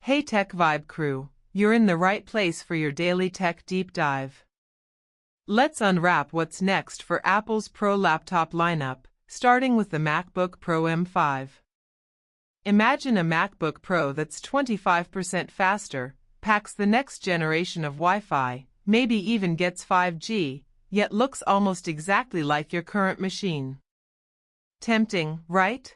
Hey Tech Vibe crew, you're in the right place for your daily tech deep dive. Let's unwrap what's next for Apple's Pro laptop lineup, starting with the MacBook Pro M5. Imagine a MacBook Pro that's 25% faster, packs the next generation of Wi-Fi, maybe even gets 5G, yet looks almost exactly like your current machine. Tempting, right?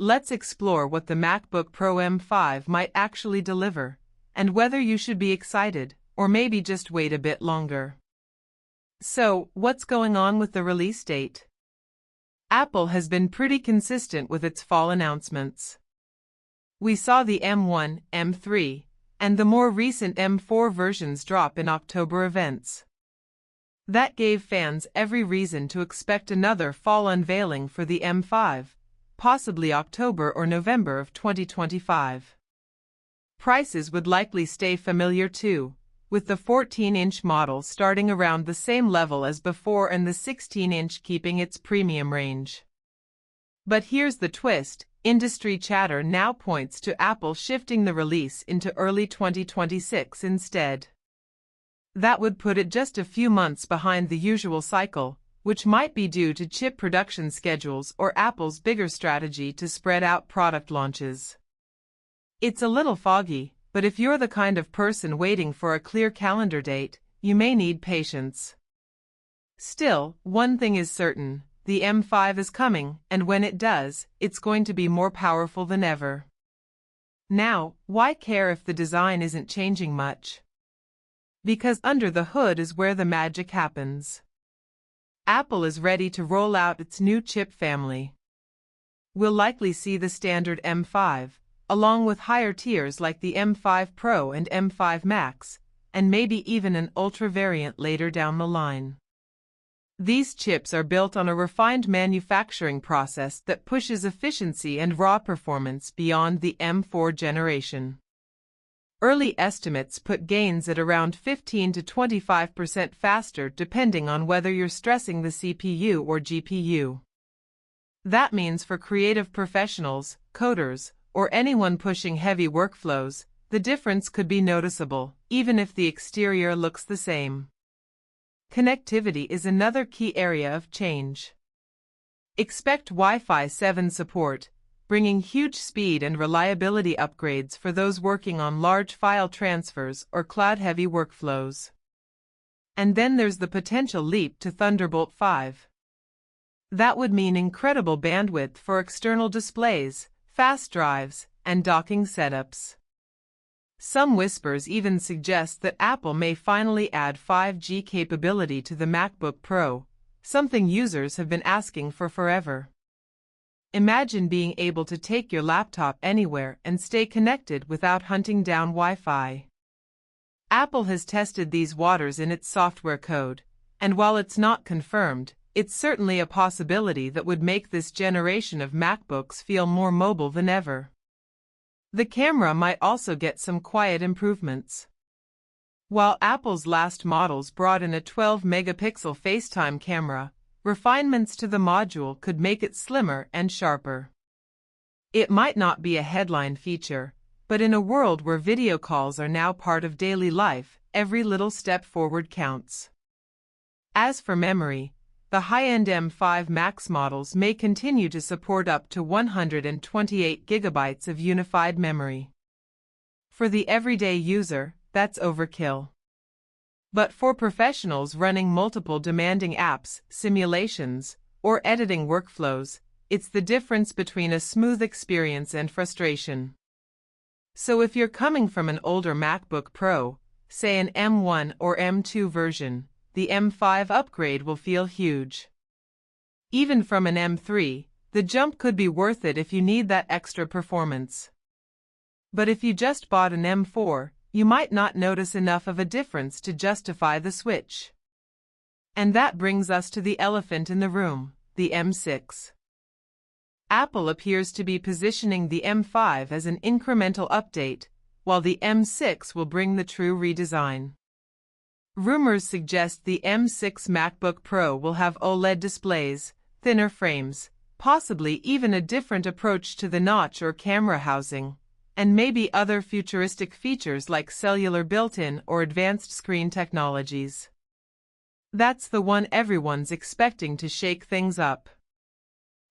Let's explore what the MacBook Pro M5 might actually deliver, and whether you should be excited, or maybe just wait a bit longer. So, what's going on with the release date? Apple has been pretty consistent with its fall announcements. We saw the M1, M3, and the more recent M4 versions drop in October events. That gave fans every reason to expect another fall unveiling for the M5, possibly October or November of 2025. Prices would likely stay familiar too, with the 14-inch model starting around the same level as before and the 16-inch keeping its premium range. But here's the twist, industry chatter now points to Apple shifting the release into early 2026 instead. That would put it just a few months behind the usual cycle, which might be due to chip production schedules or Apple's bigger strategy to spread out product launches. It's a little foggy, but if you're the kind of person waiting for a clear calendar date, you may need patience. Still, one thing is certain, the M5 is coming, and when it does, it's going to be more powerful than ever. Now, why care if the design isn't changing much? Because under the hood is where the magic happens. Apple is ready to roll out its new chip family. We'll likely see the standard M5, along with higher tiers like the M5 Pro and M5 Max, and maybe even an Ultra variant later down the line. These chips are built on a refined manufacturing process that pushes efficiency and raw performance beyond the M4 generation. Early estimates put gains at around 15 to 25% faster depending on whether you're stressing the CPU or GPU. That means for creative professionals, coders, or anyone pushing heavy workflows, the difference could be noticeable, even if the exterior looks the same. Connectivity is another key area of change. Expect Wi-Fi 7 support, bringing huge speed and reliability upgrades for those working on large file transfers or cloud-heavy workflows. And then there's the potential leap to Thunderbolt 5. That would mean incredible bandwidth for external displays, fast drives, and docking setups. Some whispers even suggest that Apple may finally add 5G capability to the MacBook Pro, something users have been asking for forever. Imagine being able to take your laptop anywhere and stay connected without hunting down Wi-Fi. Apple has tested these waters in its software code, and while it's not confirmed, it's certainly a possibility that would make this generation of MacBooks feel more mobile than ever. The camera might also get some quiet improvements. While Apple's last models brought in a 12-megapixel FaceTime camera, refinements to the module could make it slimmer and sharper. It might not be a headline feature, but in a world where video calls are now part of daily life, every little step forward counts. As for memory, the high-end M5 Max models may continue to support up to 128 gigabytes of unified memory. For the everyday user, that's overkill. But for professionals running multiple demanding apps, simulations, or editing workflows, it's the difference between a smooth experience and frustration. So if you're coming from an older MacBook Pro, say an M1 or M2 version, the M5 upgrade will feel huge. Even from an M3, the jump could be worth it if you need that extra performance. But if you just bought an M4, you might not notice enough of a difference to justify the switch. And that brings us to the elephant in the room, the M6. Apple appears to be positioning the M5 as an incremental update, while the M6 will bring the true redesign. Rumors suggest the M6 MacBook Pro will have OLED displays, thinner frames, possibly even a different approach to the notch or camera housing, and maybe other futuristic features like cellular built-in or advanced screen technologies. That's the one everyone's expecting to shake things up.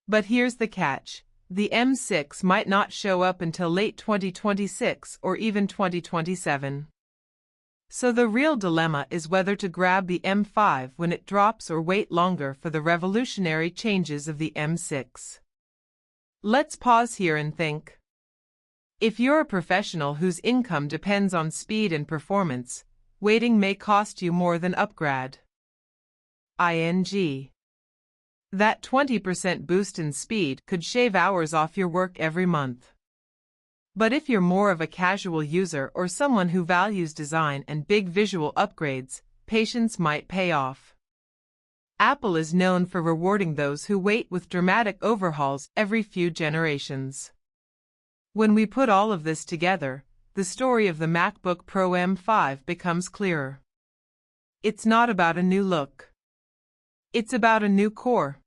But here's the catch. The M6 might not show up until late 2026 or even 2027. So the real dilemma is whether to grab the M5 when it drops or wait longer for the revolutionary changes of the M6. Let's pause here and think. If you're a professional whose income depends on speed and performance, waiting may cost you more than upgrade. That 20% boost in speed could shave hours off your work every month. But if you're more of a casual user or someone who values design and big visual upgrades, patience might pay off. Apple is known for rewarding those who wait with dramatic overhauls every few generations. When we put all of this together, the story of the MacBook Pro M5 becomes clearer. It's not about a new look. It's about a new core.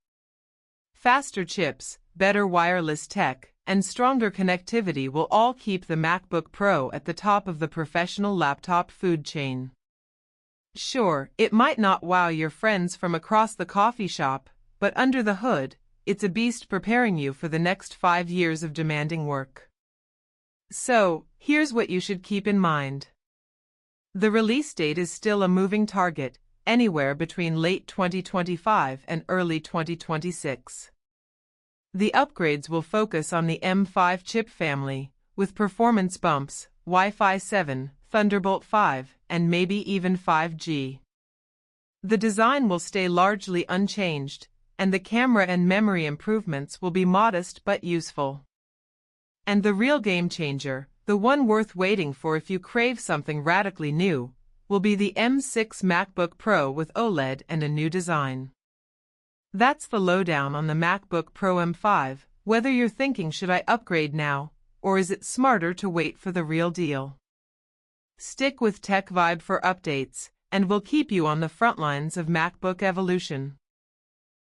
Faster chips, better wireless tech, and stronger connectivity will all keep the MacBook Pro at the top of the professional laptop food chain. Sure, it might not wow your friends from across the coffee shop, but under the hood, it's a beast preparing you for the next 5 years of demanding work. So, here's what you should keep in mind. The release date is still a moving target, anywhere between late 2025 and early 2026. The upgrades will focus on the M5 chip family, with performance bumps, Wi-Fi 7, Thunderbolt 5, and maybe even 5G. The design will stay largely unchanged, and the camera and memory improvements will be modest but useful. And the real game changer, the one worth waiting for if you crave something radically new, will be the M6 MacBook Pro with OLED and a new design. That's the lowdown on the MacBook Pro M5, whether you're thinking, should I upgrade now, or is it smarter to wait for the real deal? Stick with Tech Vibe for updates, and we'll keep you on the front lines of MacBook evolution.